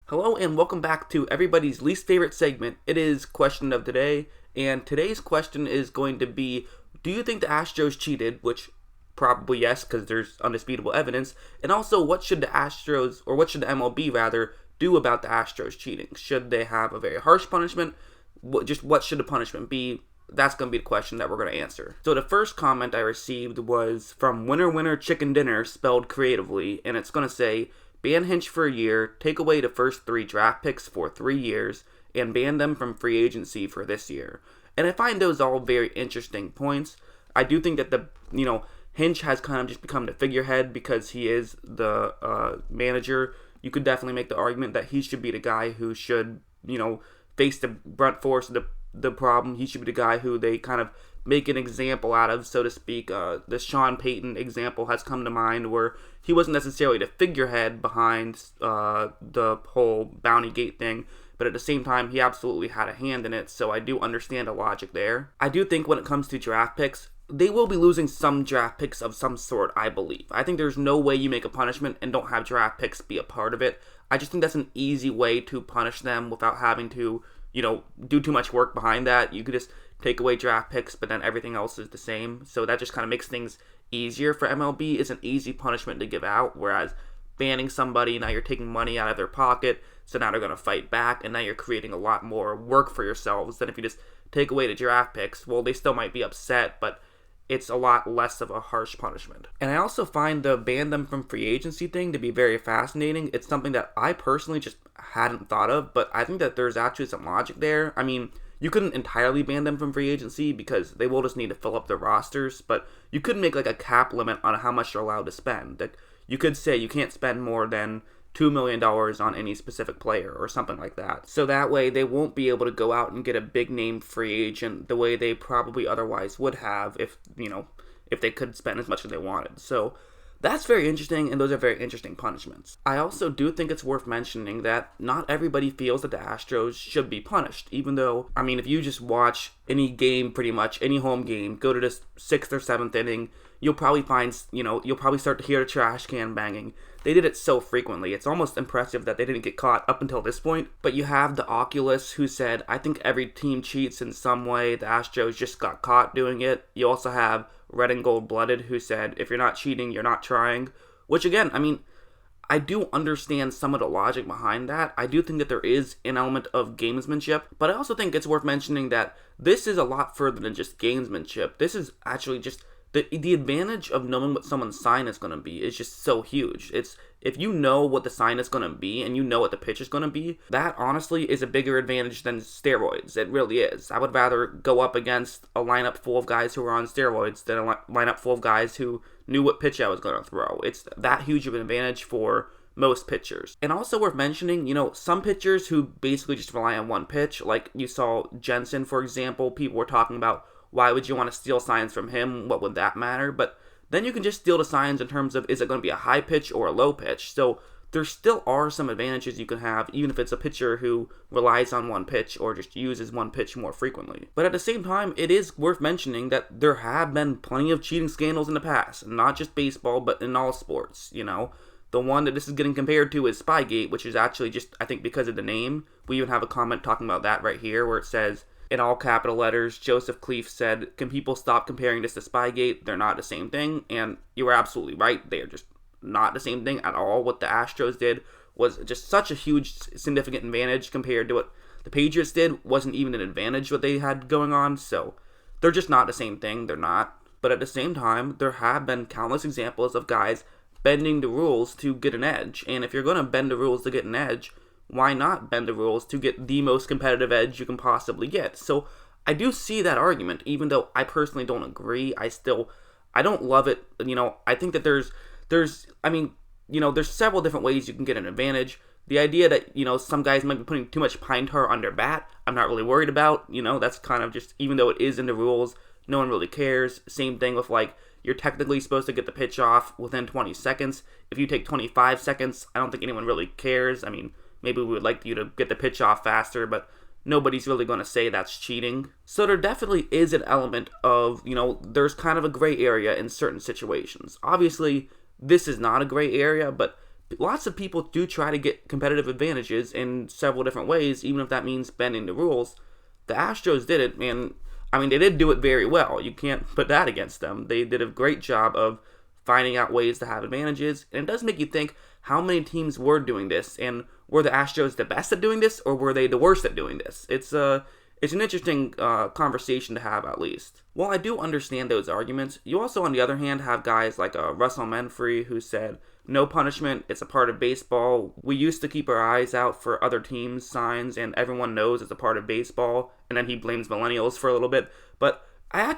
Hello and welcome back to everybody's least favorite segment. It is question of the day, and today's question is going to be, do you think the Astros cheated? Which probably yes, because there's undisputable evidence. And also, what should the Astros, or what should the MLB rather, do about the Astros cheating? Should they have a very harsh punishment? What should the punishment be? That's going to be the question that we're going to answer. So the first comment I received was from Winner Winner Chicken Dinner, spelled creatively, and it's going to say, ban Hinch for a year, take away the first 3 draft picks for 3 years, and ban them from free agency for this year. And I find those all very interesting points. I do think that Hinch has kind of just become the figurehead because he is the manager. You could definitely make the argument that he should be the guy who should, face the brunt force of the problem. He should be the guy who they kind of make an example out of, so to speak. The Sean Payton example has come to mind, where he wasn't necessarily the figurehead behind the whole Bounty Gate thing, but at the same time, he absolutely had a hand in it, so I do understand the logic there. I do think when it comes to draft picks, they will be losing some draft picks of some sort, I believe. I think there's no way you make a punishment and don't have draft picks be a part of it. I just think that's an easy way to punish them without having to, do too much work behind that. You could just take away draft picks, but then everything else is the same. So that just kind of makes things easier for MLB. It's an easy punishment to give out, whereas banning somebody, now you're taking money out of their pocket, so now they're going to fight back, and now you're creating a lot more work for yourselves than if you just take away the draft picks. Well, they still might be upset, but it's a lot less of a harsh punishment. And I also find the ban them from free agency thing to be very fascinating. It's something that I personally just hadn't thought of, but I think that there's actually some logic there. I mean, you couldn't entirely ban them from free agency because they will just need to fill up their rosters, but you could make like a cap limit on how much you're allowed to spend. Like, you could say you can't spend more than $2 million on any specific player or something like that. So that way they won't be able to go out and get a big name free agent the way they probably otherwise would have if they could spend as much as they wanted. So that's very interesting, and those are very interesting punishments. I also do think it's worth mentioning that not everybody feels that the Astros should be punished, even though, I mean, if you just watch any game, pretty much, any home game, go to the 6th or 7th inning, you'll probably start to hear the trash can banging. They did it so frequently. It's almost impressive that they didn't get caught up until this point. But you have the Oculus who said, I think every team cheats in some way. The Astros just got caught doing it. You also have Red and Gold Blooded who said, if you're not cheating, you're not trying. Which again, I mean, I do understand some of the logic behind that. I do think that there is an element of gamesmanship, but I also think it's worth mentioning that this is a lot further than just gamesmanship. This is actually just the advantage of knowing what someone's sign is going to be is just so huge. It's if you know what the sign is going to be and you know what the pitch is going to be, that honestly is a bigger advantage than steroids. It really is. I would rather go up against a lineup full of guys who are on steroids than a lineup full of guys who knew what pitch I was going to throw. It's that huge of an advantage for most pitchers. And also worth mentioning, some pitchers who basically just rely on one pitch, like you saw Jensen, for example, people were talking about, why would you want to steal signs from him? What would that matter? But then you can just steal the signs in terms of, is it going to be a high pitch or a low pitch? So there still are some advantages you can have, even if it's a pitcher who relies on one pitch or just uses one pitch more frequently. But at the same time, it is worth mentioning that there have been plenty of cheating scandals in the past, not just baseball, but in all sports, The one that this is getting compared to is Spygate, which is actually just, I think, because of the name. We even have a comment talking about that right here, where it says, in all capital letters, Joseph Cleef said, can people stop comparing this to Spygate? They're not the same thing. And you were absolutely right. They are just not the same thing at all. What the Astros did was just such a huge, significant advantage compared to what the Patriots did. Wasn't even an advantage what they had going on. So they're just not the same thing. They're not. But at the same time, there have been countless examples of guys bending the rules to get an edge. And if you're going to bend the rules to get an edge, why not bend the rules to get the most competitive edge you can possibly get? So I do see that argument, even though I personally don't agree. I don't love it. I think that there's several different ways you can get an advantage. The idea that, some guys might be putting too much pine tar on their bat, I'm not really worried about. That's kind of just, even though it is in the rules, no one really cares. Same thing with, you're technically supposed to get the pitch off within 20 seconds. If you take 25 seconds, I don't think anyone really cares. I mean, maybe we would like you to get the pitch off faster, but nobody's really going to say that's cheating. So there definitely is an element of, there's kind of a gray area in certain situations. Obviously, this is not a gray area, but lots of people do try to get competitive advantages in several different ways, even if that means bending the rules. The Astros did it, and I mean, they did do it very well. You can't put that against them. They did a great job of finding out ways to have advantages, and it does make you think how many teams were doing this, and were the Astros the best at doing this, or were they the worst at doing this? It's an interesting conversation to have, at least. While I do understand those arguments, you also, on the other hand, have guys like Russell Menfrey, who said, no punishment, it's a part of baseball. We used to keep our eyes out for other teams' signs, and everyone knows it's a part of baseball. And then he blames millennials for a little bit. But I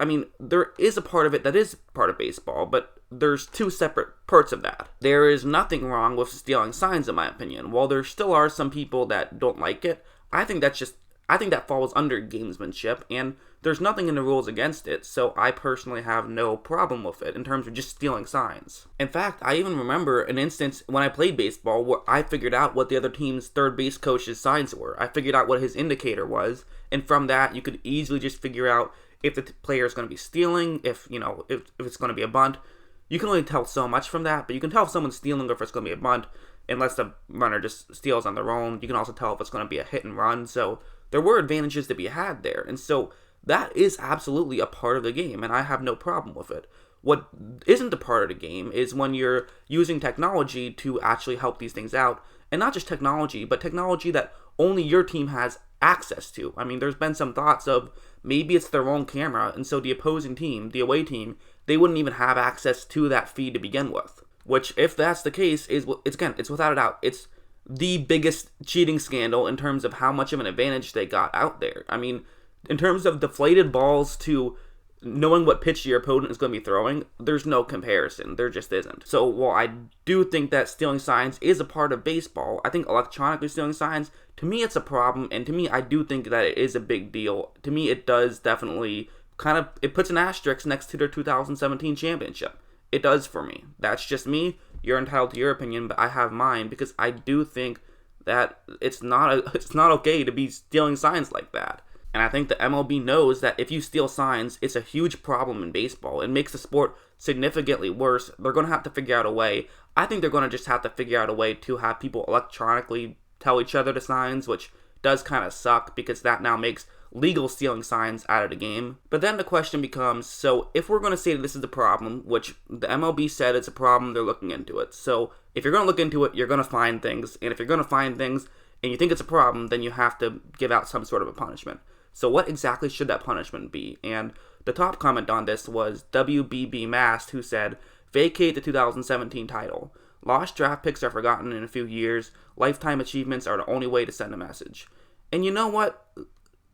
mean, there is a part of it that is part of baseball, but there's two separate parts of that. There is nothing wrong with stealing signs, in my opinion. While there still are some people that don't like it, I think that falls under gamesmanship, and there's nothing in the rules against it, so I personally have no problem with it in terms of just stealing signs. In fact, I even remember an instance when I played baseball where I figured out what the other team's third base coach's signs were. I figured out what his indicator was, and from that, you could easily just figure out if the player is going to be stealing, if it's going to be a bunt. You can only tell so much from that, but you can tell if someone's stealing or if it's going to be a bunt, unless the runner just steals on their own. You can also tell if it's going to be a hit and run, so there were advantages to be had there, and so that is absolutely a part of the game, and I have no problem with it. What isn't a part of the game is when you're using technology to actually help these things out, and not just technology, but technology that only your team has access to. I mean, there's been some thoughts of maybe it's their own camera, and so the opposing team, the away team, they wouldn't even have access to that feed to begin with. Which, if that's the case, it's without a doubt, it's the biggest cheating scandal in terms of how much of an advantage they got out there. I mean, in terms of deflated balls to knowing what pitch your opponent is going to be throwing, there's no comparison. There just isn't. So while I do think that stealing signs is a part of baseball, I think electronically stealing signs, to me it's a problem, and to me I do think that it is a big deal. To me it does definitely it puts an asterisk next to their 2017 championship. It does for me. That's just me. You're entitled to your opinion, but I have mine, because I do think that it's not okay to be stealing signs like that. And I think the MLB knows that if you steal signs, it's a huge problem in baseball. It makes the sport significantly worse. They're going to have to figure out a way. I think they're going to just have to figure out a way to have people electronically tell each other the signs, which does kind of suck, because that now makes legal stealing signs out of the game. But then the question becomes, so if we're going to say that this is the problem, which the MLB said it's a problem, they're looking into it. So if you're going to look into it, you're going to find things. And if you're going to find things and you think it's a problem, then you have to give out some sort of a punishment. So what exactly should that punishment be? And the top comment on this was WBB Mast, who said, vacate the 2017 title. Lost draft picks are forgotten in a few years. Lifetime achievements are the only way to send a message. And you know what?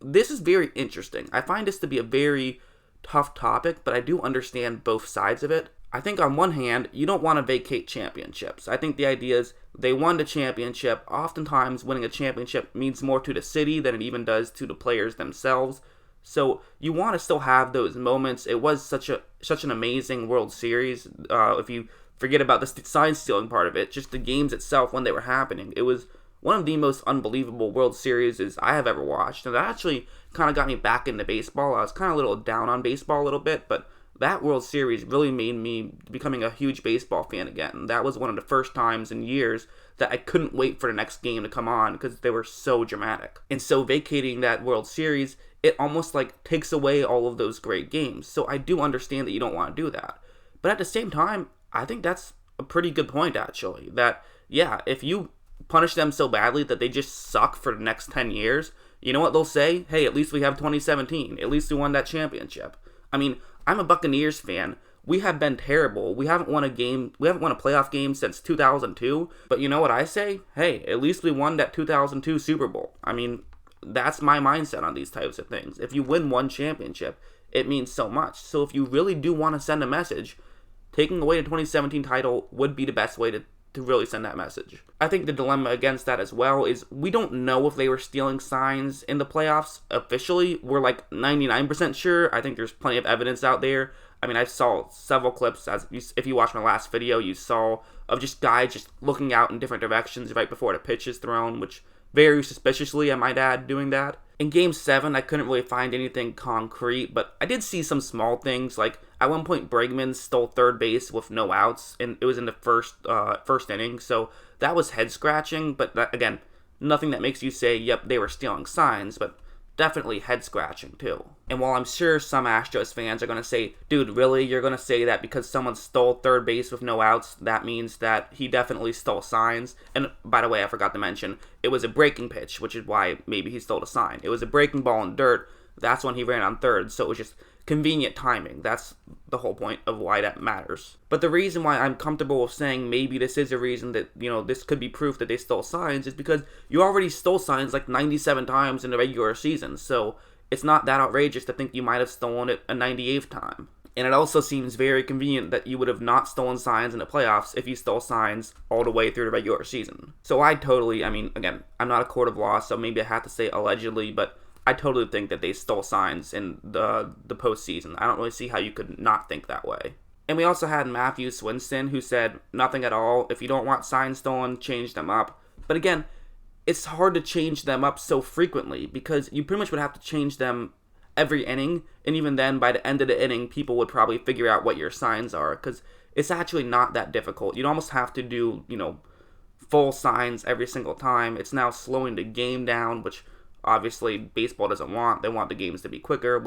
This is very interesting. I find this to be a very tough topic, but I do understand both sides of it. I think on one hand, you don't want to vacate championships. I think the idea is they won the championship. Oftentimes, winning a championship means more to the city than it even does to the players themselves. So you want to still have those moments. It was such an amazing World Series. If you forget about the sign stealing part of it, just the games itself when they were happening, it was one of the most unbelievable World Series I have ever watched. And that actually kind of got me back into baseball. I was kind of a little down on baseball a little bit, but that World Series really made me becoming a huge baseball fan again. That was one of the first times in years that I couldn't wait for the next game to come on because they were so dramatic. And so vacating that World Series, it almost like takes away all of those great games. So I do understand that you don't want to do that. But at the same time, I think that's a pretty good point, actually. That, yeah, if you punish them so badly that they just suck for the next 10 years, you know what they'll say? Hey, at least we have 2017. At least we won that championship. I mean, I'm a Buccaneers fan. We have been terrible. We haven't won a playoff game since 2002. But you know what I say? Hey, at least we won that 2002 Super Bowl. I mean, that's my mindset on these types of things. If you win one championship, it means so much. So if you really do want to send a message, taking away the 2017 title would be the best way to really send that message. I think the dilemma against that as well is we don't know if they were stealing signs in the playoffs officially. We're like 99% sure. I think there's plenty of evidence out there. I mean, I saw several clips, if you watched my last video, you saw of just guys just looking out in different directions right before the pitch is thrown, which very suspiciously, I might add, doing that. In Game 7, I couldn't really find anything concrete, but I did see some small things. Like, at one point, Bregman stole third base with no outs, and it was in the first inning, so that was head-scratching, but that, again, nothing that makes you say, yep, they were stealing signs, but definitely head-scratching, too. And while I'm sure some Astros fans are going to say, dude, really? You're going to say that because someone stole third base with no outs, that means that he definitely stole signs? And by the way, I forgot to mention, it was a breaking pitch, which is why maybe he stole a sign. It was a breaking ball in dirt. That's when he ran on third, so it was just convenient timing. That's the whole point of why that matters. But the reason why I'm comfortable with saying maybe this is a reason that, this could be proof that they stole signs is because you already stole signs like 97 times in the regular season, so it's not that outrageous to think you might have stolen it a 98th time. And it also seems very convenient that you would have not stolen signs in the playoffs if you stole signs all the way through the regular season. So again, I'm not a court of law, so maybe I have to say allegedly, but I totally think that they stole signs in the postseason. I don't really see how you could not think that way. And we also had Matthew Swinston, who said, nothing at all. If you don't want signs stolen, change them up. But again, it's hard to change them up so frequently because you pretty much would have to change them every inning. And even then, by the end of the inning, people would probably figure out what your signs are because it's actually not that difficult. You'd almost have to do, full signs every single time. It's now slowing the game down, which obviously baseball doesn't want. They want the games to be quicker,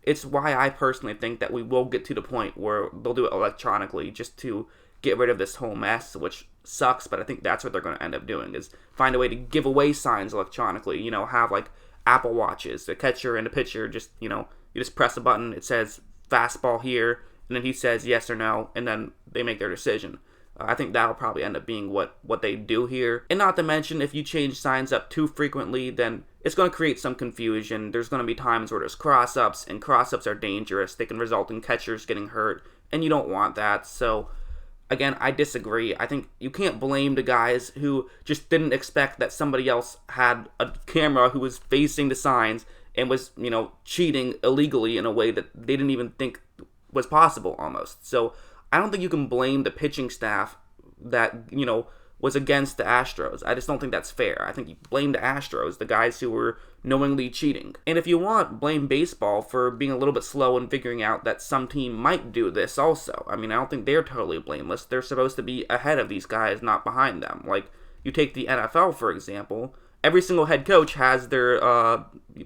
it's why I personally think that we will get to the point where they'll do it electronically just to get rid of this whole mess, which sucks, but I think that's what they're going to end up doing, is find a way to give away signs electronically, have like Apple Watches, the catcher and the pitcher, just, you just press a button, it says fastball here, and then he says yes or no, and then they make their decision. I think that'll probably end up being what they do here. And not to mention, if you change signs up too frequently, then it's going to create some confusion. There's going to be times where there's cross-ups, and cross-ups are dangerous. They can result in catchers getting hurt, and you don't want that. So, again, I disagree. I think you can't blame the guys who just didn't expect that somebody else had a camera who was facing the signs and was, cheating illegally in a way that they didn't even think was possible almost. So, I don't think you can blame the pitching staff that, was against the Astros. I just don't think that's fair. I think you blame the Astros, the guys who were knowingly cheating. And if you want, blame baseball for being a little bit slow in figuring out that some team might do this also. I don't think they're totally blameless. They're supposed to be ahead of these guys, not behind them. Like, you take the NFL, for example. Every single head coach has their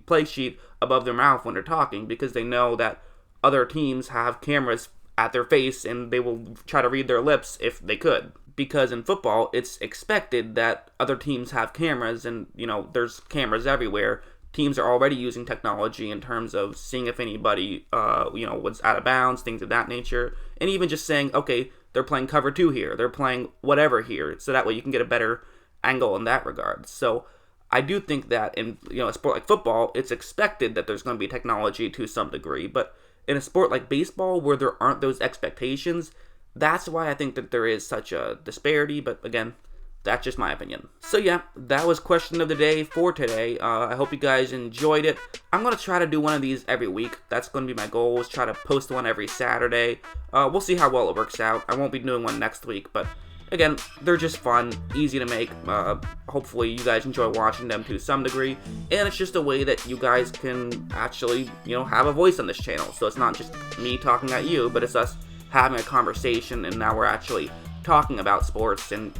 play sheet above their mouth when they're talking because they know that other teams have cameras at their face and they will try to read their lips if they could. Because in football, it's expected that other teams have cameras and, there's cameras everywhere. Teams are already using technology in terms of seeing if anybody, was out of bounds, things of that nature. And even just saying, okay, they're playing cover 2 here. They're playing whatever here. So that way you can get a better angle in that regard. So I do think that in, a sport like football, it's expected that there's going to be technology to some degree. But in a sport like baseball, where there aren't those expectations, that's why I think that there is such a disparity, but again, that's just my opinion. So yeah, that was question of the day for today. I hope you guys enjoyed it. I'm going to try to do one of these every week. That's going to be my goal, is try to post one every Saturday. We'll see how well it works out. I won't be doing one next week, but again, they're just fun, easy to make. Hopefully you guys enjoy watching them to some degree, and it's just a way that you guys can actually, have a voice on this channel. So it's not just me talking at you, but it's us having a conversation, and now we're actually talking about sports, and,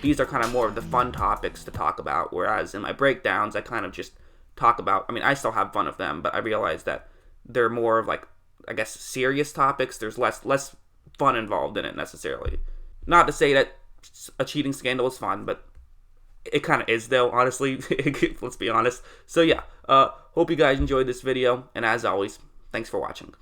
these are kind of more of the fun topics to talk about, whereas in my breakdowns, I kind of just talk about, I still have fun of them, but I realize that they're more of like, I guess, serious topics. There's less fun involved in it necessarily. Not to say that a cheating scandal is fun, but it kind of is, though, honestly. Let's be honest. So yeah, hope you guys enjoyed this video, and as always, thanks for watching.